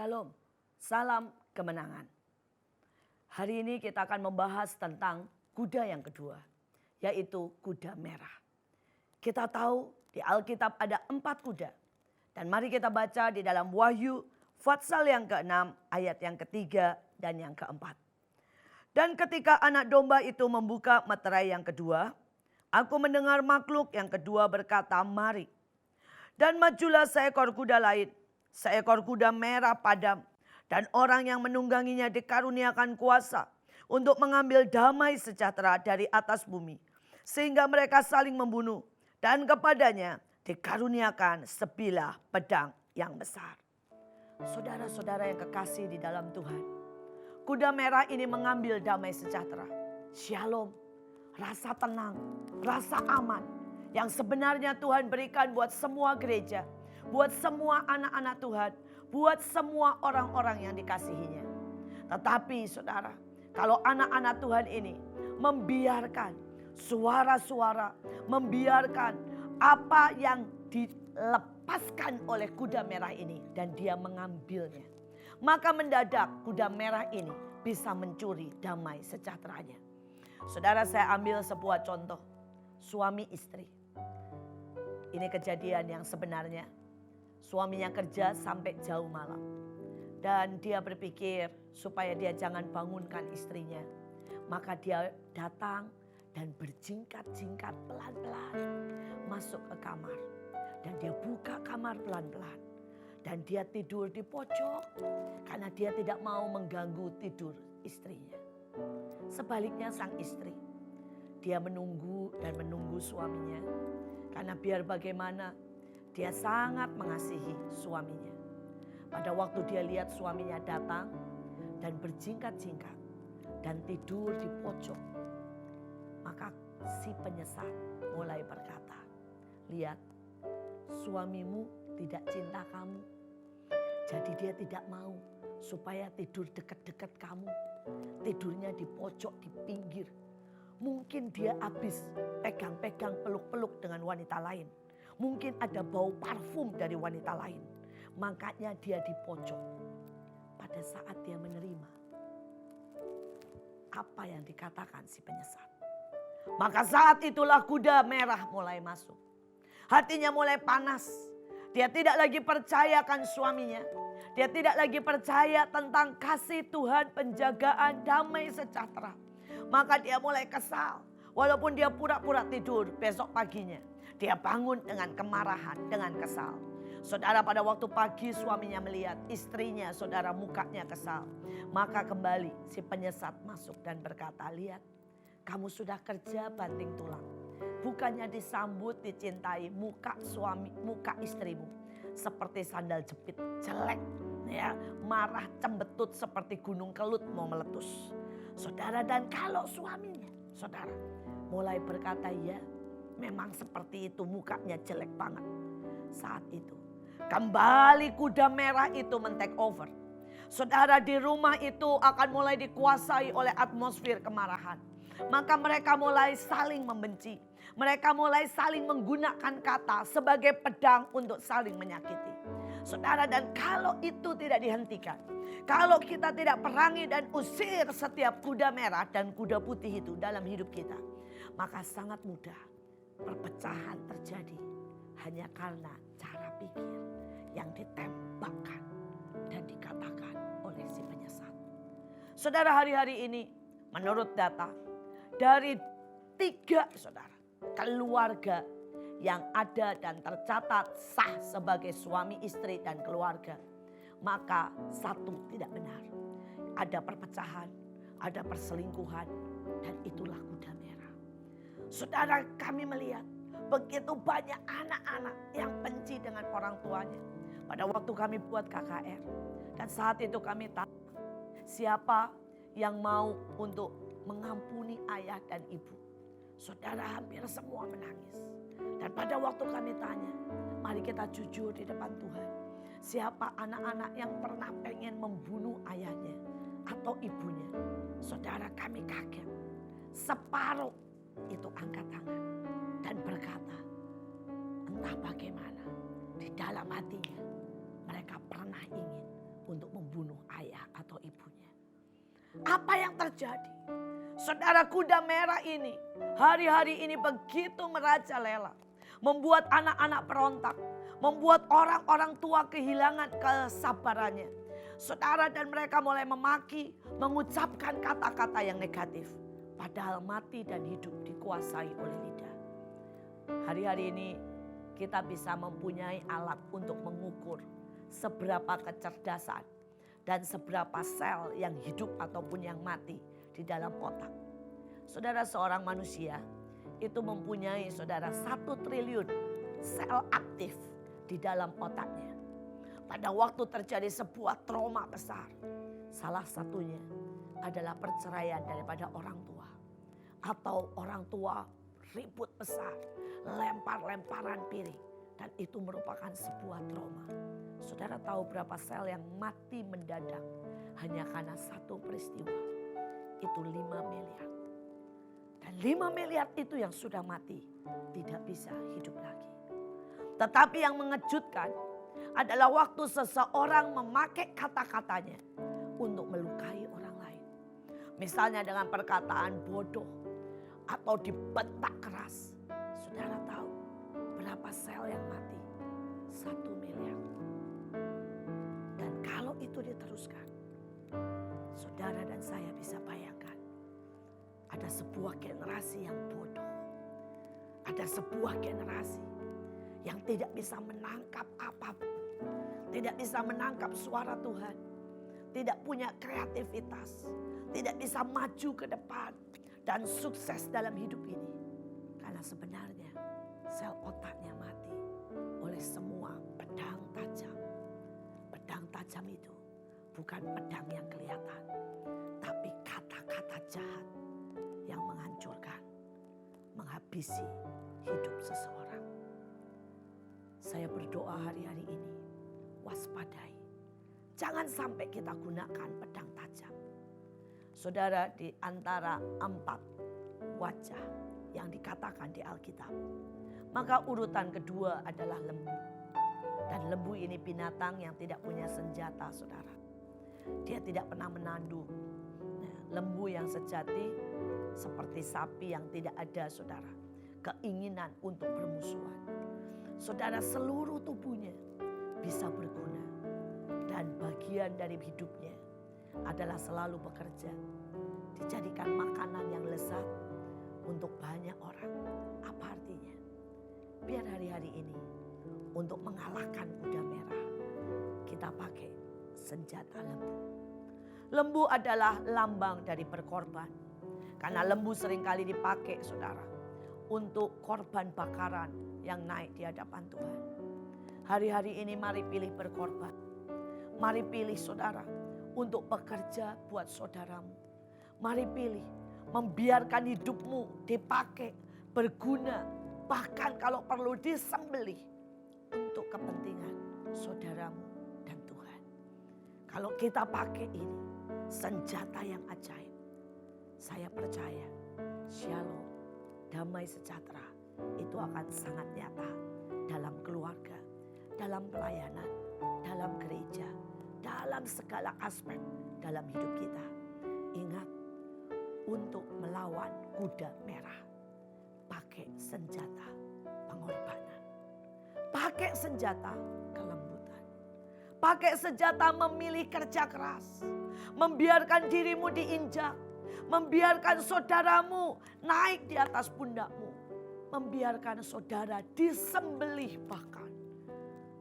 Shalom, salam kemenangan. Hari ini kita akan membahas tentang kuda yang kedua, yaitu kuda merah. Kita tahu di Alkitab ada 4 kuda. Dan mari kita baca di dalam Wahyu pasal yang ke-6 ayat yang ketiga dan yang keempat. Dan ketika anak domba itu membuka meterai yang kedua, aku mendengar makhluk yang kedua berkata, mari. Dan majulah seekor kuda lain, seekor kuda merah padam, dan orang yang menungganginya dikaruniakan kuasa untuk mengambil damai sejahtera dari atas bumi, sehingga mereka saling membunuh, dan kepadanya dikaruniakan sebilah pedang yang besar. Saudara-saudara yang kekasih di dalam Tuhan, kuda merah ini mengambil damai sejahtera, shalom, rasa tenang, rasa aman yang sebenarnya Tuhan berikan buat semua gereja, buat semua anak-anak Tuhan, buat semua orang-orang yang dikasihinya. Tetapi saudara, kalau anak-anak Tuhan ini membiarkan suara-suara, membiarkan apa yang dilepaskan oleh kuda merah ini dan dia mengambilnya, maka mendadak kuda merah ini bisa mencuri damai sejahteranya. Saudara, saya ambil sebuah contoh suami istri. Ini kejadian yang sebenarnya. Suaminya kerja sampai jauh malam. Dan dia berpikir supaya dia jangan bangunkan istrinya. Maka dia datang dan berjingkat-jingkat pelan-pelan masuk ke kamar. Dan dia buka kamar pelan-pelan. Dan dia tidur di pojok karena dia tidak mau mengganggu tidur istrinya. Sebaliknya sang istri, dia menunggu dan menunggu suaminya. Karena biar bagaimana, dia sangat mengasihi suaminya. Pada waktu dia lihat suaminya datang dan berjingkat-jingkat dan tidur di pojok, maka si penyesat mulai berkata, lihat, suamimu tidak cinta kamu. Jadi dia tidak mau supaya tidur dekat-dekat kamu. Tidurnya di pojok, di pinggir. Mungkin dia habis pegang-pegang peluk-peluk dengan wanita lain. Mungkin ada bau parfum dari wanita lain. Makanya dia di pojok. Pada saat dia menerima apa yang dikatakan si penyesat, maka saat itulah kuda merah mulai masuk. Hatinya mulai panas. Dia tidak lagi percayakan suaminya. Dia tidak lagi percaya tentang kasih Tuhan, penjagaan, damai sejahtera. Maka dia mulai kesal. Walaupun dia pura-pura tidur, besok paginya dia bangun dengan kemarahan, dengan kesal. Saudara, pada waktu pagi suaminya melihat istrinya, saudara, mukanya kesal. Maka kembali si penyesat masuk dan berkata, lihat, kamu sudah kerja banting tulang. Bukannya disambut, dicintai, muka istrimu seperti sandal jepit, jelek, ya, marah, cembetut seperti gunung kelut mau meletus. Saudara, dan kalau suaminya, saudara, mulai berkata, ya, memang seperti itu, mukanya jelek banget. Saat itu kembali kuda merah itu men-take over. Saudara, di rumah itu akan mulai dikuasai oleh atmosfer kemarahan. Maka mereka mulai saling membenci. Mereka mulai saling menggunakan kata sebagai pedang untuk saling menyakiti. Saudara, dan kalau itu tidak dihentikan, kalau kita tidak perangi dan usir setiap kuda merah dan kuda putih itu dalam hidup kita, maka sangat mudah perpecahan terjadi hanya karena cara pikir yang ditembakkan dan dikatakan oleh si penyesat. Saudara, hari-hari ini menurut data dari 3 saudara keluarga yang ada dan tercatat sah sebagai suami, istri, dan keluarga, maka 1 tidak benar. Ada perpecahan, ada perselingkuhan, dan itulah kuda merah. Saudara, kami melihat begitu banyak anak-anak yang benci dengan orang tuanya. Pada waktu kami buat KKR, dan saat itu kami tanya, siapa yang mau untuk mengampuni ayah dan ibu? Saudara, hampir semua menangis. Dan pada waktu kami tanya, mari kita jujur di depan Tuhan. Siapa anak-anak yang pernah pengen membunuh ayahnya atau ibunya? Saudara, kami kaget. Separuh itu angkat tangan dan berkata, entah bagaimana di dalam hatinya mereka pernah ingin untuk membunuh ayah atau ibunya. Apa yang terjadi? Saudara, kuda merah ini hari-hari ini begitu merajalela. Membuat anak-anak berontak. Membuat orang-orang tua kehilangan kesabarannya. Saudara, dan mereka mulai memaki, mengucapkan kata-kata yang negatif. Padahal mati dan hidup dikuasai oleh lidah. Hari-hari ini kita bisa mempunyai alat untuk mengukur seberapa kecerdasan dan seberapa sel yang hidup ataupun yang mati di dalam otak. Saudara, seorang manusia itu mempunyai 1 triliun sel aktif di dalam otaknya. Pada waktu terjadi sebuah trauma besar, salah satunya adalah perceraian daripada orang tua. Atau orang tua ribut besar, lempar-lemparan piring. Dan itu merupakan sebuah trauma. Saudara tahu berapa sel yang mati mendadak hanya karena satu peristiwa? Itu 5 miliar. Dan 5 miliar itu yang sudah mati tidak bisa hidup lagi. Tetapi yang mengejutkan adalah waktu seseorang memakai kata-katanya untuk melukai orang lain. Misalnya dengan perkataan bodoh atau dibentak keras. Saudara tahu berapa sel yang mati? 1 miliar. Dan kalau itu diteruskan, saudara dan saya bisa bayangkan ada sebuah generasi yang bodoh. Ada sebuah generasi yang tidak bisa menangkap apapun. Tidak bisa menangkap suara Tuhan. Tidak punya kreativitas. Tidak bisa maju ke depan dan sukses dalam hidup ini. Karena sebenarnya sel otaknya mati oleh semua pedang tajam. Pedang tajam itu bukan pedang yang kelihatan, tapi kata-kata jahat yang menghancurkan, menghabisi hidup seseorang. Saya berdoa hari-hari ini, waspadai. Jangan sampai kita gunakan pedang tajam. Saudara, di antara 4 wajah yang dikatakan di Alkitab, maka urutan kedua adalah lembu. Dan lembu ini binatang yang tidak punya senjata, saudara. Dia tidak pernah menandung. Lembu yang sejati seperti sapi yang tidak ada, saudara, keinginan untuk bermusuhan. Saudara, seluruh tubuhnya bisa berguna. Dan bagian dari hidupnya adalah selalu bekerja. Dijadikan makanan yang lezat untuk banyak orang. Apa artinya? Biar hari-hari ini untuk mengalahkan kuda merah, kita pakai senjata lembu. Lembu adalah lambang dari berkorban. Karena lembu seringkali dipakai, saudara, untuk korban bakaran yang naik di hadapan Tuhan. Hari-hari ini mari pilih berkorban. Mari pilih, saudara, untuk bekerja buat saudaramu. Mari pilih membiarkan hidupmu dipakai, berguna, bahkan kalau perlu disembelih untuk kepentingan saudaramu dan Tuhan. Kalau kita pakai ini, senjata yang ajaib, saya percaya shalom, damai sejahtera itu akan sangat nyata dalam keluarga, dalam pelayanan, dalam gereja, dalam segala aspek dalam hidup kita. Ingat, untuk melawan kuda merah, pakai senjata pengorbanan. Pakai senjata kelembutan. Pakai senjata memilih kerja keras. Membiarkan dirimu diinjak. Membiarkan saudaramu naik di atas pundakmu. Membiarkan saudara disembelih bahkan.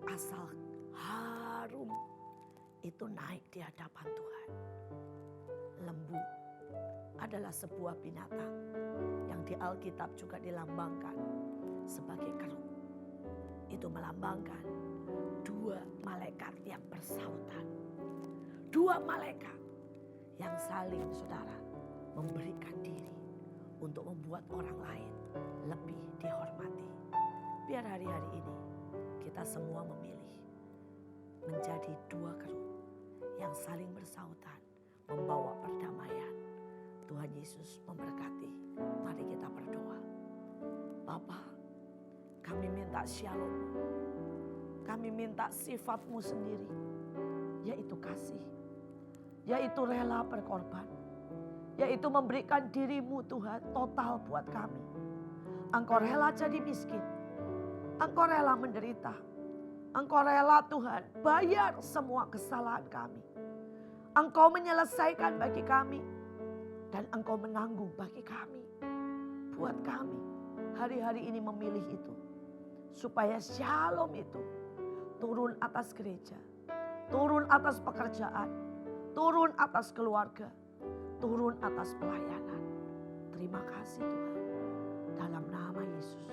Asal harum itu naik di hadapan Tuhan. Lembu adalah sebuah binatang yang di Alkitab juga dilambangkan sebagai keruk. Itu melambangkan 2 malaikat yang bersautan. 2 malaikat yang saling, saudara, memberikan diri untuk membuat orang lain lebih dihormati. Biar hari-hari ini kita semua memilih menjadi 2 keruk yang saling bersautan, membawa perdamaian. Tuhan Yesus memberkati. Mari kita berdoa. Bapa, kami minta shalom. Kami minta sifat-Mu sendiri yaitu kasih, yaitu rela berkorban, yaitu memberikan dirimu Tuhan total buat kami. Engkau rela jadi miskin, Engkau rela menderita, Engkau rela Tuhan bayar semua kesalahan kami. Engkau menyelesaikan bagi kami dan Engkau menanggung bagi kami. Buat kami hari-hari ini memilih itu, supaya shalom itu turun atas gereja, turun atas pekerjaan, turun atas keluarga, turun atas pelayanan. Terima kasih Tuhan, dalam nama Yesus.